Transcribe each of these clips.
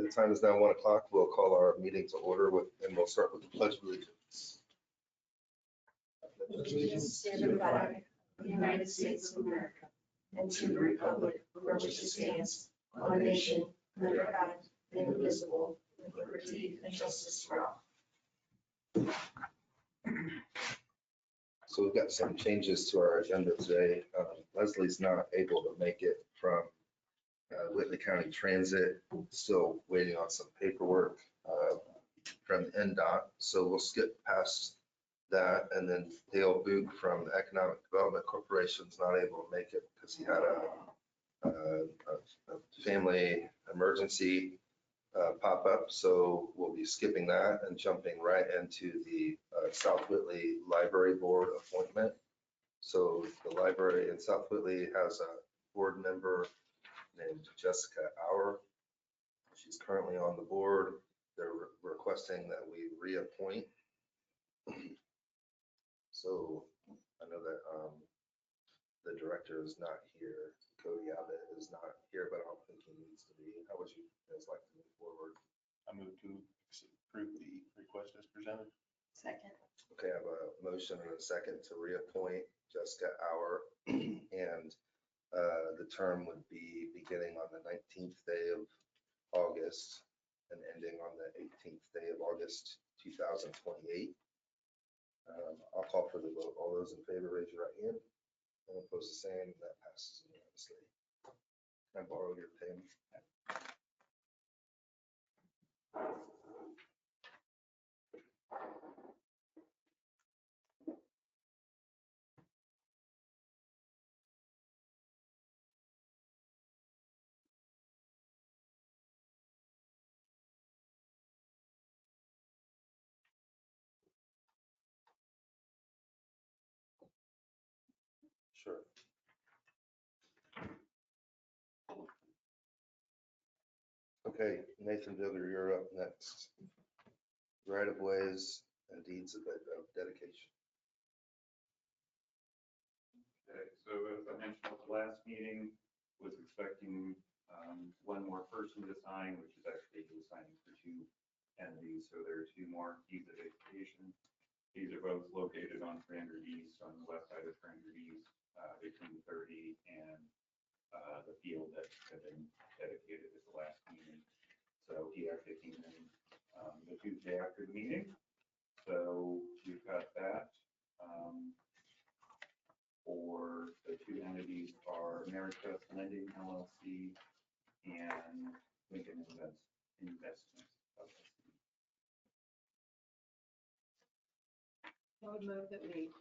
the time is now 1 o'clock. We'll call our meeting to order and we'll start with the Pledge of Allegiance. Allegiance to the flag of the United States of America and to the republic for which it stands, one nation, under God, indivisible, with liberty and justice for all. So we've got some changes to our agenda today. Leslie's not able to make it from Whitley County Transit, still waiting on some paperwork from NDOT. So we'll skip past that. And then Dale Buuck from the Economic Development Corporation is not able to make it because he had a family emergency pop up. So we'll be skipping that and jumping right into the South Whitley Library Board appointment. So the library in South Whitley has a board member named Jessica Auer. She's currently on the board. They're requesting that we reappoint. So I know that the director is not here. Cody Abbott is not here, but I don't think he needs to be. How would you guys like to move forward? I move to approve the request as presented. Second. Okay, I have a motion and a second to reappoint Jessica Auer, and the term would be beginning on the 19th day of August and ending on the 18th day of August 2028. I'll call for the vote. All those in favor, raise your right hand. And oppose the same. That passes unanimously. Can I borrow your pen? Sure. Okay, Nathan Bilger, you're up next. Right of ways and deeds of dedication. Okay, so as I mentioned at the last meeting, was expecting one more person to sign, which is actually he was signing for two entities. So there are two more deeds of dedication. These are both located on 300 East, on the west side of 300 East, between 30 and the field that had been dedicated at the last meeting. So he actually came in the Tuesday after the meeting. So we've got that. For the two entities are Ameritrust Lending LLC and Lincoln Investments LLC. I would move that we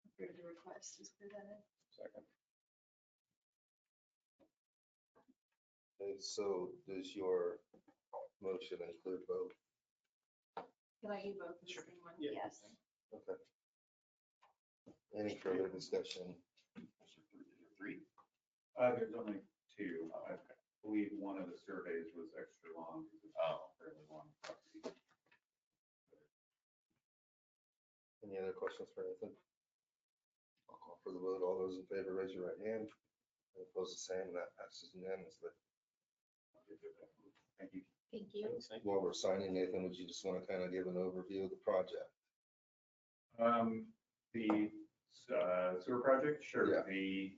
approve the request as presented. Second. Okay, so does your motion include both? Can I do both in the same one? Yes. Okay. Any further discussion? Three. There's only two. I believe one of the surveys was extra long because it's a fairly long property. Any other questions for Nathan? I'll call for the vote. All those in favor, raise your right hand. And oppose the same. That passes unanimously. Thank you. Thank you. While we're signing, Nathan, would you just want to kind of give an overview of the project? The sewer project, sure. Yeah.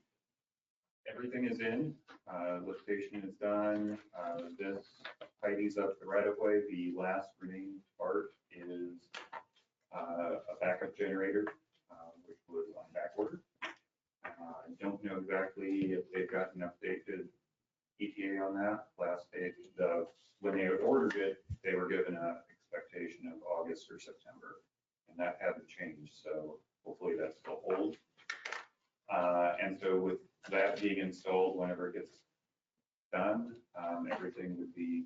Everything is in, lift station is done. This tidies up the right of way. The last remaining part is a backup generator, which was on back order. I don't know exactly if they've got an updated ETA on that. When they ordered it, they were given an expectation of August or September, and that hasn't changed. So hopefully that still holds. And so with that being installed, whenever it gets done, everything would be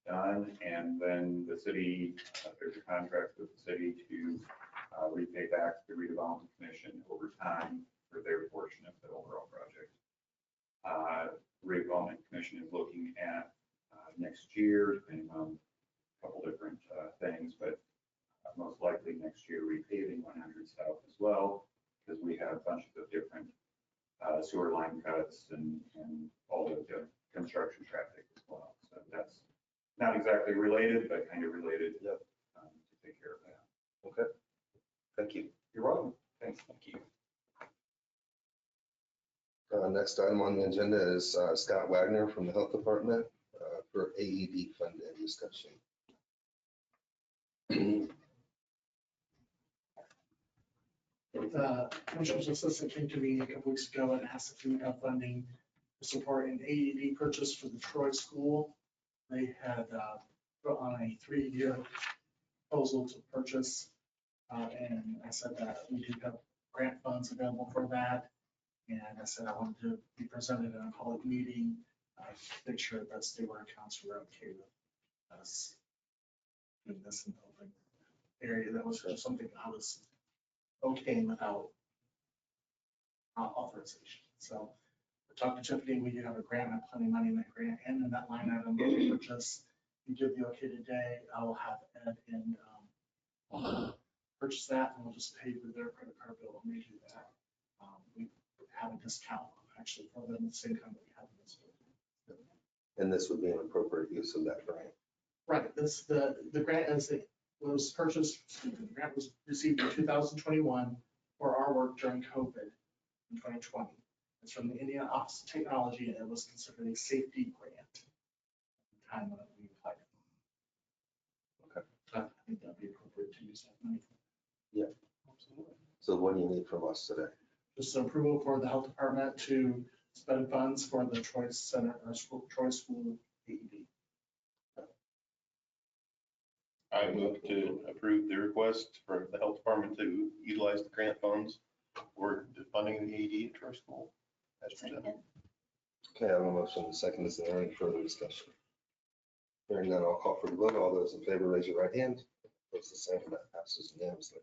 done. And then the city, there's a contract with the city to repay back the redevelopment commission over time for their portion of the overall project. Redevelopment commission is looking at next year, depending on a couple different things, but most likely next year repaving 100 South as well, because we have a bunch of different sewer line cuts and all of the construction traffic as well. So that's not exactly related, but kind of related. Yep. To take care of that. Okay. Thank you. You're welcome. Thanks. Thank you. Next item on the agenda is Scott Wagner from the Health Department for AED funding discussion. The Commissioner's Assistant came to me a couple weeks ago and asked if we would have funding to support an AED purchase for the Troy School. They had put on a 3-year proposal to purchase. And I said that we do have grant funds available for that. And I said I wanted to be presented in a public meeting, to make sure that steward accounts were okay with us doing this in the open area. That was just something I was okay without authorization. So I talked to Tiffany, we do have a grant, I have plenty of money in that grant and in that line item for purchase. You give the okay today, I will have Ed and purchase that, and we'll just pay with their credit card bill when they do that. We have a discount actually for them at the same time that we have this. And this would be an appropriate use of that grant. Right, this, the grant as it was purchased, the grant was received in 2021 for our work during COVID in 2020. It's from the Indiana Office of Technology, and it was considered a safety grant at the time when we applied. Okay. I think that'd be appropriate to use that money. Yeah, absolutely. So what do you need from us today? Just approval for the health department to spend funds for the Troy Center, or Troy School AED. I move to approve the request for the health department to utilize the grant funds for the funding the AED at Troy School as presented. Second. Okay, I have a motion. The second, is there any further discussion? Hearing none, I'll call for the vote. All those in favor, raise your right hand. Opposed, the same, and that passes unanimously.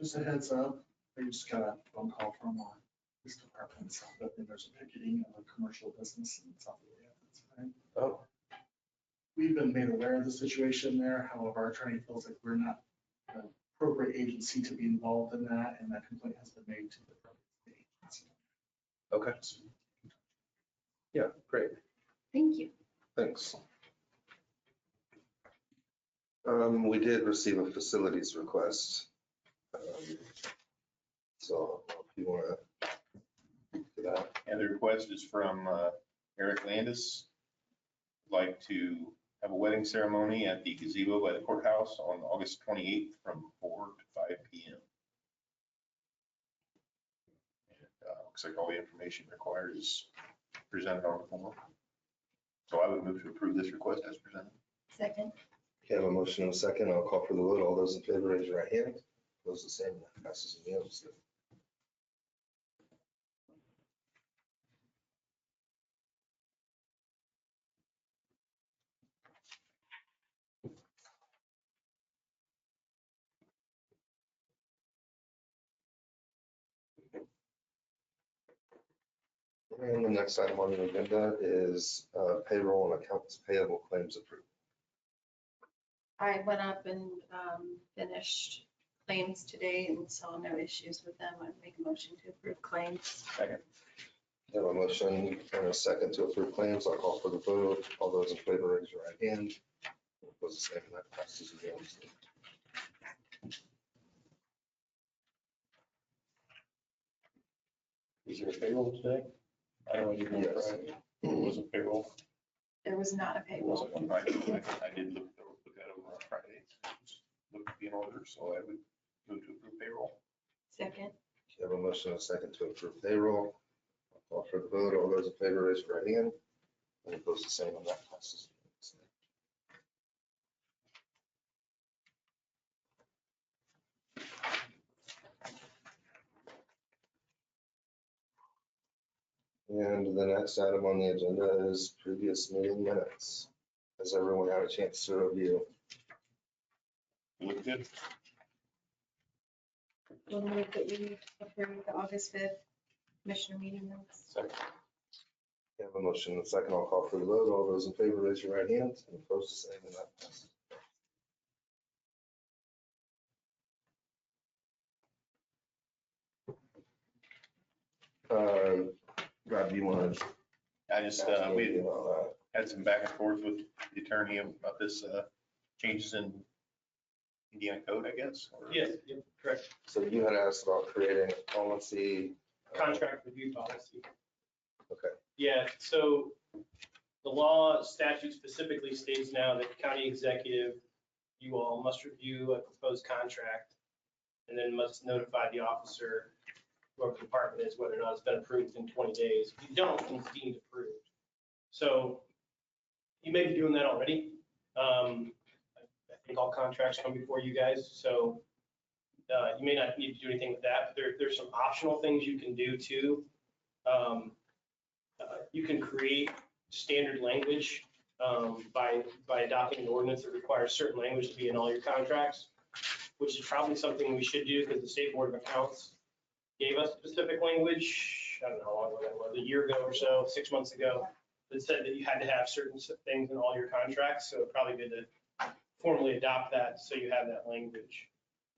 Just a heads up, I just got a phone call from our police department, so that there's a picketing of a commercial business in South Korea. Oh, We've been made aware of the situation there, however, our attorney feels like we're not the appropriate agency to be involved in that, and that complaint has been made to the appropriate agency. okay. Yeah, great. Thank you. Thanks. We did receive a facilities request. So if you want to do that. And the request is from Eric Landis. Like to have a wedding ceremony at the gazebo by the courthouse on August 28th from 4 to 5 p.m. And, looks like all the information required is presented on the form. So I would move to approve this request as presented. Second. Okay, I have a motion and a second. I'll call for the vote. All those in favor, raise your right hand. Those the same, that passes unanimously. And the next item on the agenda is payroll and accounts payable claims approved. I went up and finished claims today and saw no issues with them. I'd make a motion to approve claims. Second. I have a motion and a second to approve claims. I'll call for the vote. All those in favor, raise your right hand. Opposed, the same, and that passes unanimously. Is there a payroll today? I don't even know. Yes. It wasn't payroll. There was not a It payroll. wasn't one Friday. I did look that over on Friday. Looked to be in order, so I would move to approve payroll. Second. You have a motion and a second to approve payroll. I'll call for the vote. All those in favor, raise your right hand. And opposed, the same, and that passes unanimously. And the next item on the agenda is previous meeting minutes. Has everyone had a chance to review? You look good. We'll move that we approve the August 5th commissioner meeting notes. Second. You have a motion and a second. I'll call for the vote. All those in favor, raise your right hand. And opposed, the same, and that passes. Rob, do you want to? I just, we had some back and forth with the attorney about this, changes in Indiana code, I guess. or- Yes, yep, correct. So you had asked about creating a policy. Contract review policy. Okay. Yeah, so the law statute specifically states now that county executive, you all must review a proposed contract and then must notify the officer, whoever the department is, whether or not it's been approved in 20 days. If you don't, it's deemed approved. So you may be doing that already. I think all contracts come before you guys, so you may not need to do anything with that. There's some optional things you can do too. You can create standard language by adopting an ordinance that requires certain language to be in all your contracts, which is probably something we should do because the State Board of Accounts gave us specific language. I don't know how long ago that was, a year ago or so, 6 months ago, that said that you had to have certain things in all your contracts. So it'd probably be to formally adopt that so you have that language.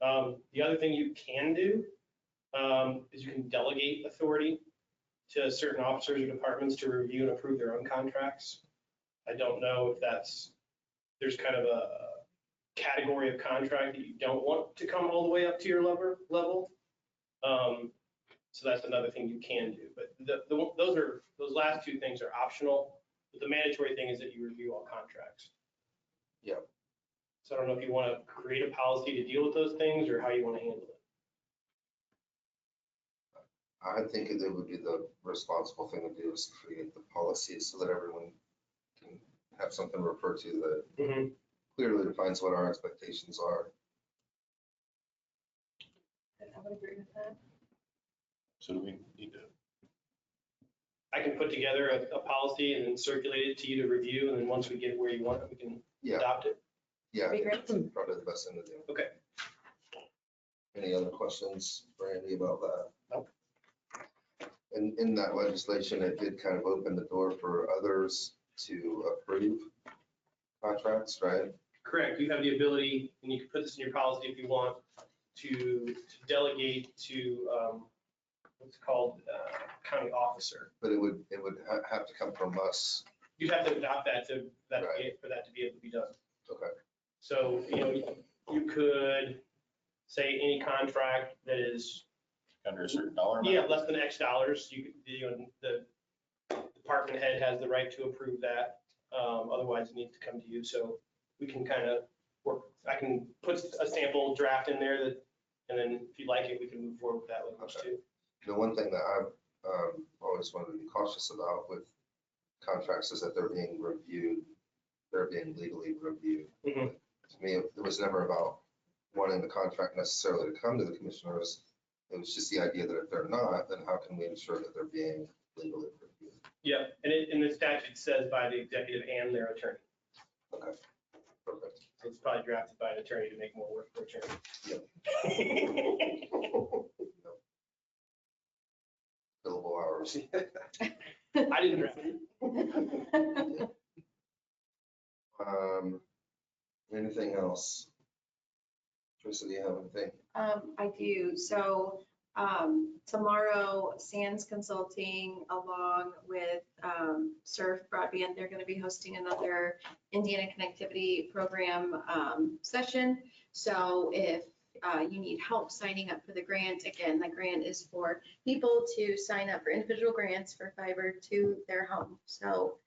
The other thing you can do is you can delegate authority to certain officers or departments to review and approve their own contracts. I don't know if there's kind of a category of contract that you don't want to come all the way up to your level. So that's another thing you can do. But those last two things are optional. But the mandatory thing is that you review all contracts. Yep. So I don't know if you want to create a policy to deal with those things or how you want to handle it. I think it would be the responsible thing to do is to create the policy so that everyone can have something to refer to that clearly defines what our expectations are. I would agree with that. So do we need to, I can put together a policy and then circulate it to you to review. And then once we get it where you want it, we can Yeah, adopt it. yeah, I Be think great. that's probably the best thing to do. Okay. Any other questions, Randy, about that? Nope. And in that legislation, it did kind of open the door for others to approve contracts, right? Correct. You have the ability, and you can put this in your policy if you want, to delegate to what's called county officer. But it would have to come from us. You'd have to adopt that Right. for that to be able to be done. Okay. So, you could say any contract that is, under a certain dollar amount? yeah, less than X dollars, the department head has the right to approve that. Otherwise, it needs to come to you. So we can kind of work, I can put a sample draft in there and then if you like it, we can move forward with that language Okay. too. The one thing that I've always wanted to be cautious about with contracts is that they're being reviewed, they're being legally reviewed. Mhm. To me, it was never about wanting the contract necessarily to come to the commissioners. It was just the idea that if they're not, then how can we ensure that they're being legally reviewed? Yeah, and the statute says by the executive and their attorney. Okay, perfect. So it's probably drafted by an attorney to make more work for attorney. Yep. Billable hours. I didn't draft it. Anything else? Teresa, do you have anything? I do. So tomorrow, Sands Consulting along with Surf Broadband, they're going to be hosting another Indiana Connectivity Program session. So if you need help signing up for the grant, again, the grant is for people to sign up for individual grants for fiber to their home. So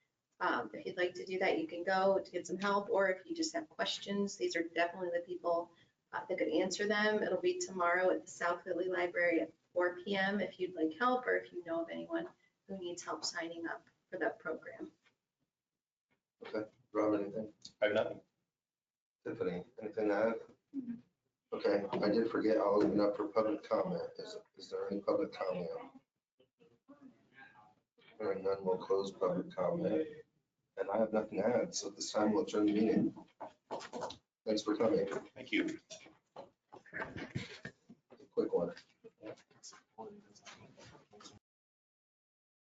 if you'd like to do that, you can go to get some help, or if you just have questions, these are definitely the people that could answer them. It'll be tomorrow at the South Whitley Library at 4 p.m. if you'd like help, or if you know of anyone who needs help signing up for that program. Okay, Rob, anything? I have nothing. Tiffany, anything to add? Okay, I did forget, I'll open up for public comment. Is there any public comment? Hearing none, we'll close public comment. And I have nothing to add, so at this time we'll adjourn the meeting. Thanks for coming. Thank you. Quick one.